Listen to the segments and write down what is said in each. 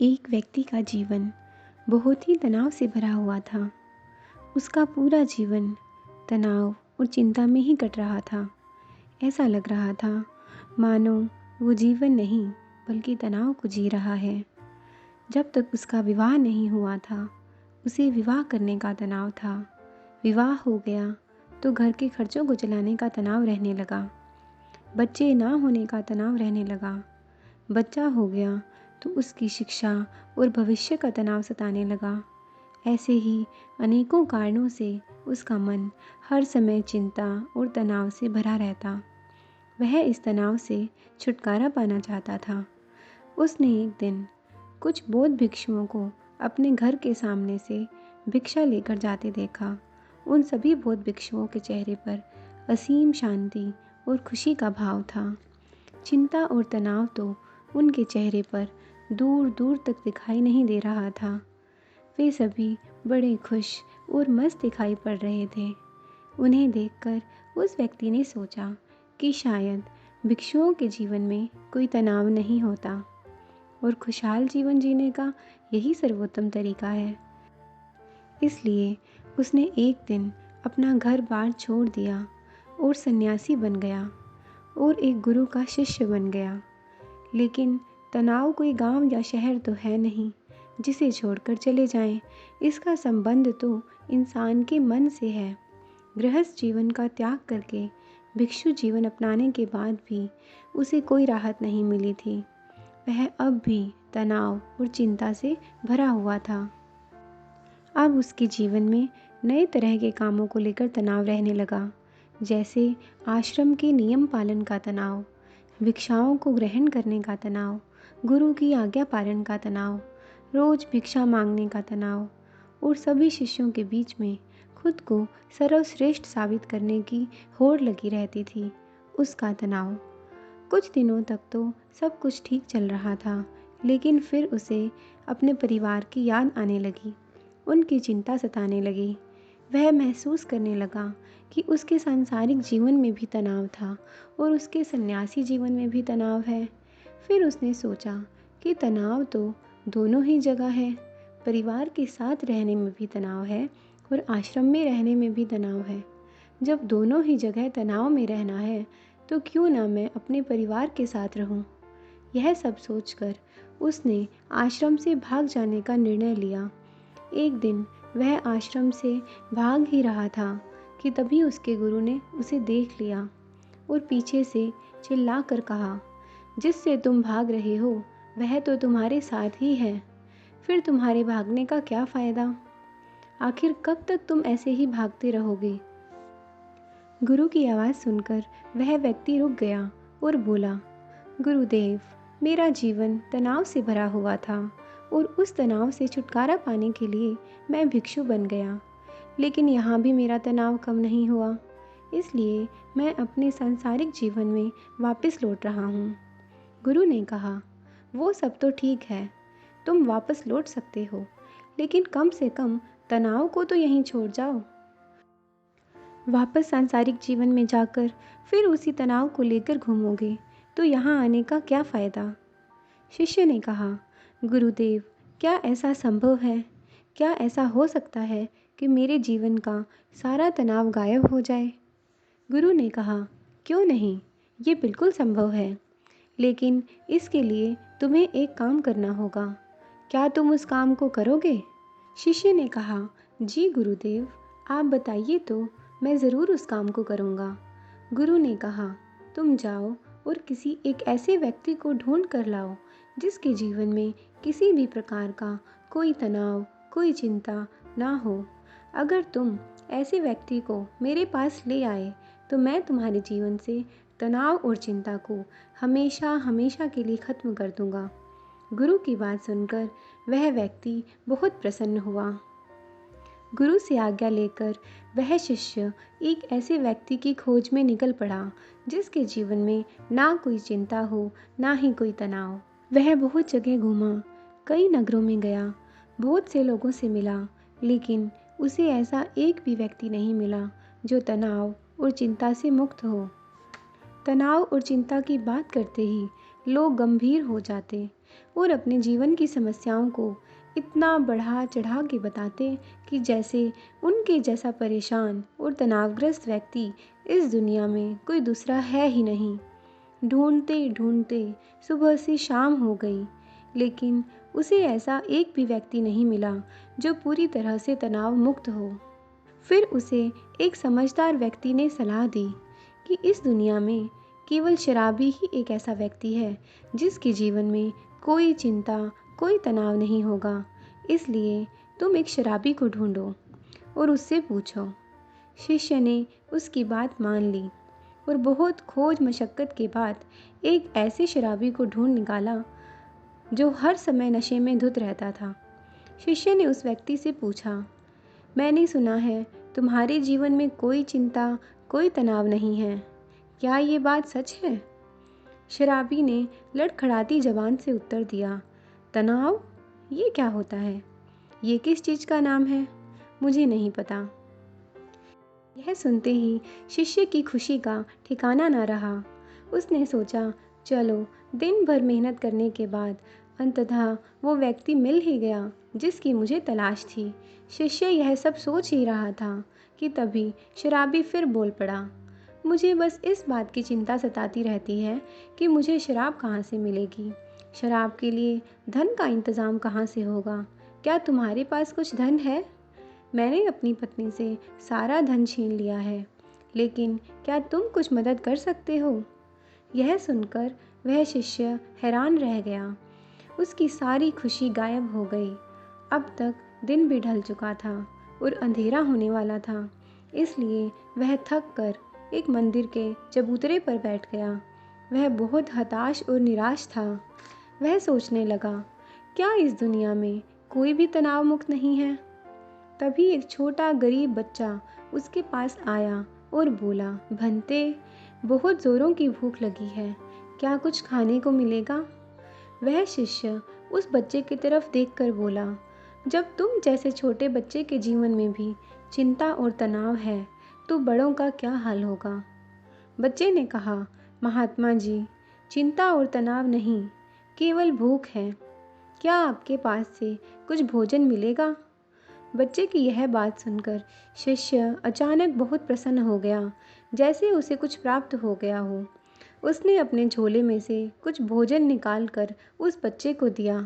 एक व्यक्ति का जीवन बहुत ही तनाव से भरा हुआ था। उसका पूरा जीवन तनाव और चिंता में ही कट रहा था। ऐसा लग रहा था मानो वो जीवन नहीं बल्कि तनाव को जी रहा है। जब तक उसका विवाह नहीं हुआ था, उसे विवाह करने का तनाव था। विवाह हो गया तो घर के खर्चों को चलाने का तनाव रहने लगा। बच्चे ना होने का तनाव रहने लगा। बच्चा हो गया तो उसकी शिक्षा और भविष्य का तनाव सताने लगा। ऐसे ही अनेकों कारणों से उसका मन हर समय चिंता और तनाव से भरा रहता। वह इस तनाव से छुटकारा पाना चाहता था। उसने एक दिन कुछ बौद्ध भिक्षुओं को अपने घर के सामने से भिक्षा लेकर जाते देखा। उन सभी बौद्ध भिक्षुओं के चेहरे पर असीम शांति और खुशी का भाव था। चिंता और तनाव तो उनके चेहरे पर दूर दूर तक दिखाई नहीं दे रहा था। वे सभी बड़े खुश और मस्त दिखाई पड़ रहे थे। उन्हें देखकर उस व्यक्ति ने सोचा कि शायद भिक्षुओं के जीवन में कोई तनाव नहीं होता और खुशहाल जीवन जीने का यही सर्वोत्तम तरीका है। इसलिए उसने एक दिन अपना घर बार छोड़ दिया और सन्यासी बन गया और एक गुरु का शिष्य बन गया। लेकिन तनाव कोई गांव या शहर तो है नहीं जिसे छोड़कर चले जाएं। इसका संबंध तो इंसान के मन से है। गृहस्थ जीवन का त्याग करके भिक्षु जीवन अपनाने के बाद भी उसे कोई राहत नहीं मिली थी। वह अब भी तनाव और चिंता से भरा हुआ था। अब उसके जीवन में नए तरह के कामों को लेकर तनाव रहने लगा, जैसे आश्रम के नियम पालन का तनाव, भिक्षाओं को ग्रहण करने का तनाव, गुरु की आज्ञा पालन का तनाव, रोज भिक्षा मांगने का तनाव और सभी शिष्यों के बीच में खुद को सर्वश्रेष्ठ साबित करने की होड़ लगी रहती थी, उसका तनाव। कुछ दिनों तक तो सब कुछ ठीक चल रहा था, लेकिन फिर उसे अपने परिवार की याद आने लगी। उनकी चिंता सताने लगी। वह महसूस करने लगा कि उसके सांसारिक जीवन में भी तनाव था और उसके सन्यासी जीवन में भी तनाव है। फिर उसने सोचा कि तनाव तो दोनों ही जगह है। परिवार के साथ रहने में भी तनाव है और आश्रम में रहने में भी तनाव है। जब दोनों ही जगह तनाव में रहना है तो क्यों ना मैं अपने परिवार के साथ रहूं। यह सब सोचकर उसने आश्रम से भाग जाने का निर्णय लिया। एक दिन वह आश्रम से भाग ही रहा था कि तभी उसके गुरु ने उसे देख लिया और पीछे से चिल्ला कर कहा, जिससे तुम भाग रहे हो वह तो तुम्हारे साथ ही है, फिर तुम्हारे भागने का क्या फ़ायदा? आखिर कब तक तुम ऐसे ही भागते रहोगे? गुरु की आवाज़ सुनकर वह व्यक्ति रुक गया और बोला, गुरुदेव, मेरा जीवन तनाव से भरा हुआ था और उस तनाव से छुटकारा पाने के लिए मैं भिक्षु बन गया, लेकिन यहाँ भी मेरा तनाव कम नहीं हुआ। इसलिए मैं अपने सांसारिक जीवन में वापस लौट रहा हूँ। गुरु ने कहा, वो सब तो ठीक है, तुम वापस लौट सकते हो, लेकिन कम से कम तनाव को तो यहीं छोड़ जाओ। वापस सांसारिक जीवन में जाकर फिर उसी तनाव को लेकर घूमोगे तो यहाँ आने का क्या फ़ायदा? शिष्य ने कहा, गुरुदेव, क्या ऐसा संभव है? क्या ऐसा हो सकता है कि मेरे जीवन का सारा तनाव गायब हो जाए? गुरु ने कहा, क्यों नहीं, ये बिल्कुल संभव है, लेकिन इसके लिए तुम्हें एक काम करना होगा। क्या तुम उस काम को करोगे? शिष्य ने कहा, जी गुरुदेव, आप बताइए तो मैं ज़रूर उस काम को करूँगा। गुरु ने कहा, तुम जाओ और किसी एक ऐसे व्यक्ति को ढूंढ कर लाओ जिसके जीवन में किसी भी प्रकार का कोई तनाव, कोई चिंता ना हो। अगर तुम ऐसे व्यक्ति को मेरे पास ले आए तो मैं तुम्हारे जीवन से तनाव और चिंता को हमेशा हमेशा के लिए ख़त्म कर दूंगा। गुरु की बात सुनकर वह व्यक्ति बहुत प्रसन्न हुआ। गुरु से आज्ञा लेकर वह शिष्य एक ऐसे व्यक्ति की खोज में निकल पड़ा जिसके जीवन में ना कोई चिंता हो, ना ही कोई तनाव। वह बहुत जगह घूमा, कई नगरों में गया, बहुत से लोगों से मिला, लेकिन उसे ऐसा एक भी व्यक्ति नहीं मिला जो तनाव और चिंता से मुक्त हो। तनाव और चिंता की बात करते ही लोग गंभीर हो जाते, और अपने जीवन की समस्याओं को इतना बढ़ा चढ़ा के बताते कि जैसे उनके जैसा परेशान और तनावग्रस्त व्यक्ति इस दुनिया में कोई दूसरा है ही नहीं। ढूंढते ढूंढते सुबह से शाम हो गई, लेकिन उसे ऐसा एक भी व्यक्ति नहीं मिला जो पूरी तरह से तनाव मुक्त हो। फिर उसे एक समझदार व्यक्ति ने सलाह दी कि इस दुनिया में केवल शराबी ही एक ऐसा व्यक्ति है जिसके जीवन में कोई चिंता, कोई तनाव नहीं होगा। इसलिए तुम एक शराबी को ढूंढो और उससे पूछो। शिष्य ने उसकी बात मान ली और बहुत खोज मशक्कत के बाद एक ऐसे शराबी को ढूंढ निकाला जो हर समय नशे में धुत रहता था। शिष्य ने उस व्यक्ति से पूछा, मैंने सुना है तुम्हारे जीवन में कोई चिंता, कोई तनाव नहीं है, क्या ये बात सच है? शराबी ने लड़खड़ाती जबान से उत्तर दिया, तनाव? ये क्या होता है? ये किस चीज़ का नाम है? मुझे नहीं पता। यह सुनते ही शिष्य की खुशी का ठिकाना न रहा। उसने सोचा, चलो दिन भर मेहनत करने के बाद अंततः वो व्यक्ति मिल ही गया जिसकी मुझे तलाश थी। शिष्य यह सब सोच ही रहा था कि तभी शराबी फिर बोल पड़ा, मुझे बस इस बात की चिंता सताती रहती है कि मुझे शराब कहाँ से मिलेगी। शराब के लिए धन का इंतज़ाम कहाँ से होगा? क्या तुम्हारे पास कुछ धन है? मैंने अपनी पत्नी से सारा धन छीन लिया है, लेकिन क्या तुम कुछ मदद कर सकते हो? यह सुनकर वह शिष्य हैरान रह गया। उसकी सारी खुशी गायब हो गई। अब तक दिन भी ढल चुका था और अंधेरा होने वाला था, इसलिए वह थक कर एक मंदिर के चबूतरे पर बैठ गया। वह बहुत हताश और निराश था। वह सोचने लगा, क्या इस दुनिया में कोई भी तनाव मुक्त नहीं है? तभी एक छोटा गरीब बच्चा उसके पास आया और बोला, भंते, बहुत ज़ोरों की भूख लगी है, क्या कुछ खाने को मिलेगा? वह शिष्य उस बच्चे की तरफ देखकर बोला, जब तुम जैसे छोटे बच्चे के जीवन में भी चिंता और तनाव है, तो बड़ों का क्या हाल होगा? बच्चे ने कहा, महात्मा जी, चिंता और तनाव नहीं, केवल भूख है। क्या आपके पास से कुछ भोजन मिलेगा? बच्चे की यह बात सुनकर शिष्य अचानक बहुत प्रसन्न हो गया, जैसे उसे कुछ प्राप्त हो गया हो। उसने अपने झोले में से कुछ भोजन निकालकर उस बच्चे को दिया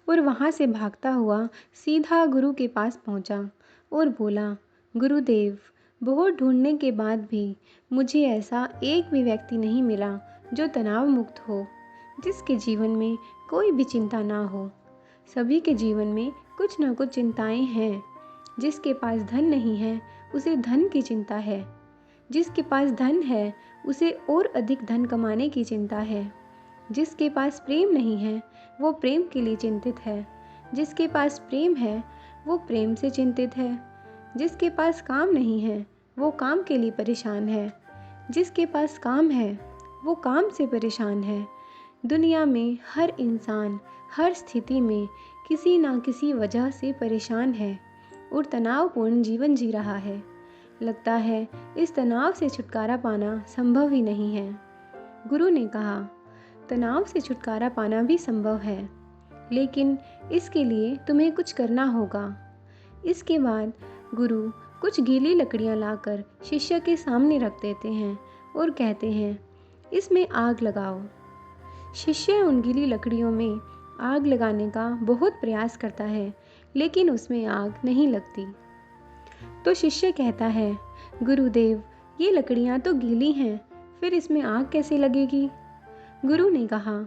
और वहाँ से भागता हुआ सीधा गुरु के पास पहुँचा और बोला, गुरुदेव, बहुत ढूंढने के बाद भी मुझे ऐसा एक भी व्यक्ति नहीं मिला जो तनाव मुक्त हो, जिसके जीवन में कोई भी चिंता ना हो। सभी के जीवन में कुछ ना कुछ चिंताएं हैं। जिसके पास धन नहीं है, उसे धन की चिंता है। जिसके पास धन है, उसे और अधिक धन कमाने की चिंता है। जिसके पास प्रेम नहीं है, वो प्रेम के लिए चिंतित है। जिसके पास प्रेम है, वो प्रेम से चिंतित है। जिसके पास काम नहीं है, वो काम के लिए परेशान है। जिसके पास काम है, वो काम से परेशान है। दुनिया में हर इंसान हर स्थिति में किसी ना किसी वजह से परेशान है और तनावपूर्ण जीवन जी रहा है। लगता है इस तनाव से छुटकारा पाना संभव ही नहीं है। गुरु ने कहा, तनाव से छुटकारा पाना भी संभव है, लेकिन इसके लिए तुम्हें कुछ करना होगा। इसके बाद गुरु कुछ गीली लकड़ियां लाकर शिष्य के सामने रख देते हैं और कहते हैं, इसमें आग लगाओ। शिष्य उन गीली लकड़ियों में आग लगाने का बहुत प्रयास करता है, लेकिन उसमें आग नहीं लगती। तो शिष्य कहता है, गुरुदेव, ये लकड़ियां तो गीली हैं, फिर इसमें आग कैसे लगेगी? गुरु ने कहा,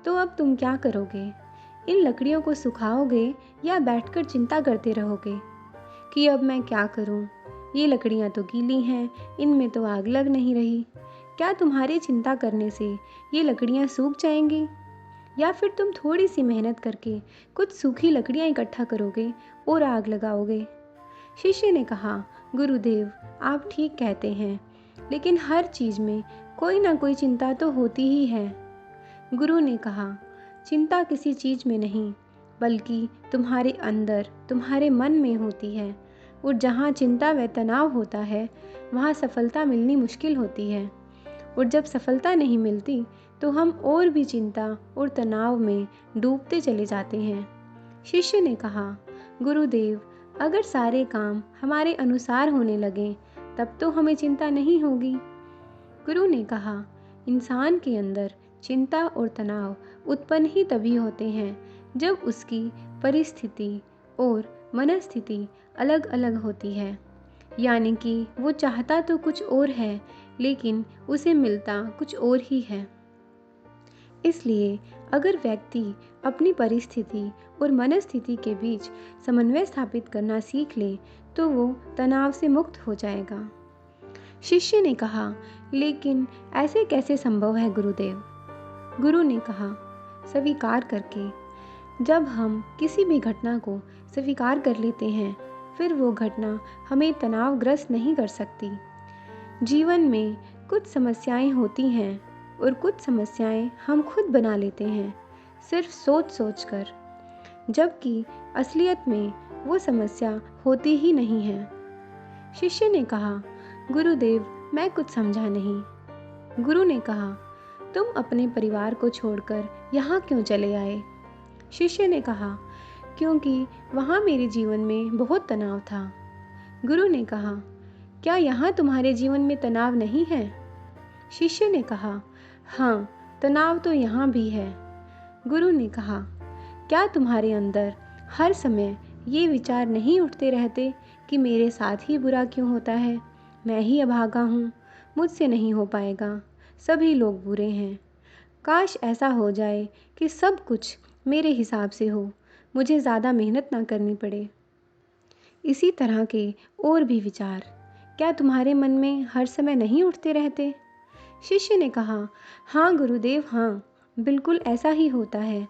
तो अब तुम क्या करोगे? इन लकड़ियों को सुखाओगे या बैठकर चिंता करते रहोगे कि अब मैं क्या करूं? ये लकड़ियां तो गीली हैं, इनमें तो आग लग नहीं रही। क्या तुम्हारी चिंता करने से ये लकड़ियां सूख जाएंगी? या फिर तुम थोड़ी सी मेहनत करके कुछ सूखी लकड़ियां इकट्ठा करोगे और आग लगाओगे? शिष्य ने कहा, गुरुदेव, आप ठीक कहते हैं, लेकिन हर चीज़ में कोई ना कोई चिंता तो होती ही है। गुरु ने कहा, चिंता किसी चीज़ में नहीं, बल्कि तुम्हारे अंदर, तुम्हारे मन में होती है, और जहाँ चिंता व तनाव होता है, वहाँ सफलता मिलनी मुश्किल होती है, और जब सफलता नहीं मिलती, तो हम और भी चिंता और तनाव में डूबते चले जाते हैं। शिष्य ने कहा, गुरुदेव, अगर सारे काम हमारे अनुसार होने लगे तब तो हमें चिंता नहीं होगी। गुरु ने कहा, इंसान के अंदर चिंता और तनाव उत्पन्न ही तभी होते हैं जब उसकी परिस्थिति और मनस्थिति अलग अलग होती है। यानी कि वो चाहता तो कुछ और है लेकिन उसे मिलता कुछ और ही है। इसलिए अगर व्यक्ति अपनी परिस्थिति और मनस्थिति के बीच समन्वय स्थापित करना सीख ले तो वो तनाव से मुक्त हो जाएगा। शिष्य ने कहा, लेकिन ऐसे कैसे संभव है गुरुदेव? गुरु ने कहा, स्वीकार करके। जब हम किसी भी घटना को स्वीकार कर लेते हैं फिर वो घटना हमें तनावग्रस्त नहीं कर सकती। जीवन में कुछ समस्याएं होती हैं और कुछ समस्याएं हम खुद बना लेते हैं सिर्फ सोच सोच कर, जबकि असलियत में वो समस्या होती ही नहीं है। शिष्य ने कहा, गुरुदेव, मैं कुछ समझा नहीं। गुरु ने कहा, तुम अपने परिवार को छोड़कर यहाँ क्यों चले आए? शिष्य ने कहा, क्योंकि वहाँ मेरे जीवन में बहुत तनाव था। गुरु ने कहा, क्या यहाँ तुम्हारे जीवन में तनाव नहीं है? शिष्य ने कहा, हाँ, तनाव तो यहाँ भी है। गुरु ने कहा, क्या तुम्हारे अंदर हर समय ये विचार नहीं उठते रहते कि मेरे साथ ही बुरा क्यों होता है, मैं ही अभागा हूँ, मुझसे नहीं हो पाएगा, सभी लोग बुरे हैं, काश ऐसा हो जाए कि सब कुछ मेरे हिसाब से हो, मुझे ज़्यादा मेहनत ना करनी पड़े। इसी तरह के और भी विचार क्या तुम्हारे मन में हर समय नहीं उठते रहते? शिष्य ने कहा, हाँ गुरुदेव, हाँ, बिल्कुल ऐसा ही होता है।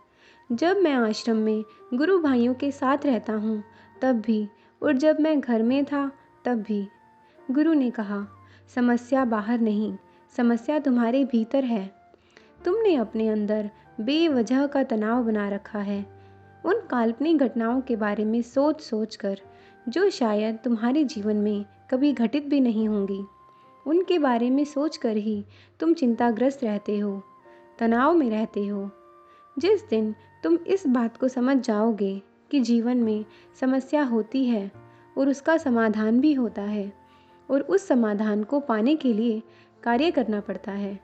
जब मैं आश्रम में गुरु भाइयों के साथ रहता हूँ तब भी, और जब मैं घर में था तब भी। गुरु ने कहा, समस्या बाहर नहीं, समस्या तुम्हारे भीतर है। तुमने अपने अंदर बेवजह का तनाव बना रखा है, उन काल्पनिक घटनाओं के बारे में सोच सोच कर जो शायद तुम्हारे जीवन में कभी घटित भी नहीं होंगी। उनके बारे में सोच कर ही तुम चिंताग्रस्त रहते हो, तनाव में रहते हो। जिस दिन तुम इस बात को समझ जाओगे कि जीवन में समस्या होती है और उसका समाधान भी होता है और उस समाधान को पाने के लिए कार्य करना पड़ता है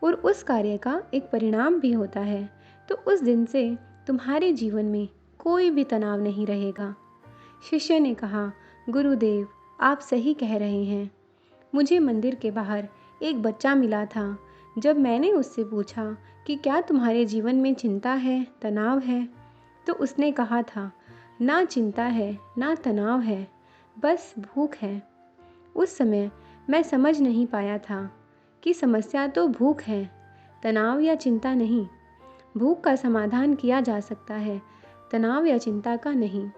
और उस कार्य का एक परिणाम भी होता है, तो उस दिन से तुम्हारे जीवन में कोई भी तनाव नहीं रहेगा। शिष्य ने कहा, गुरुदेव, आप सही कह रहे हैं। मुझे मंदिर के बाहर एक बच्चा मिला था। जब मैंने उससे पूछा कि क्या तुम्हारे जीवन में चिंता है, तनाव है, तो उसने कहा था, ना चिंता है ना तनाव है, बस भूख है। उस समय मैं समझ नहीं पाया था कि समस्या तो भूख है, तनाव या चिंता नहीं। भूख का समाधान किया जा सकता है, तनाव या चिंता का नहीं।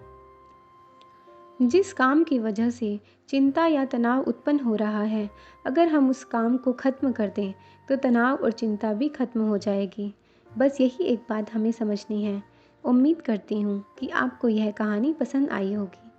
जिस काम की वजह से चिंता या तनाव उत्पन्न हो रहा है, अगर हम उस काम को खत्म कर दें तो तनाव और चिंता भी खत्म हो जाएगी। बस यही एक बात हमें समझनी है। उम्मीद करती हूँ कि आपको यह कहानी पसंद आई होगी।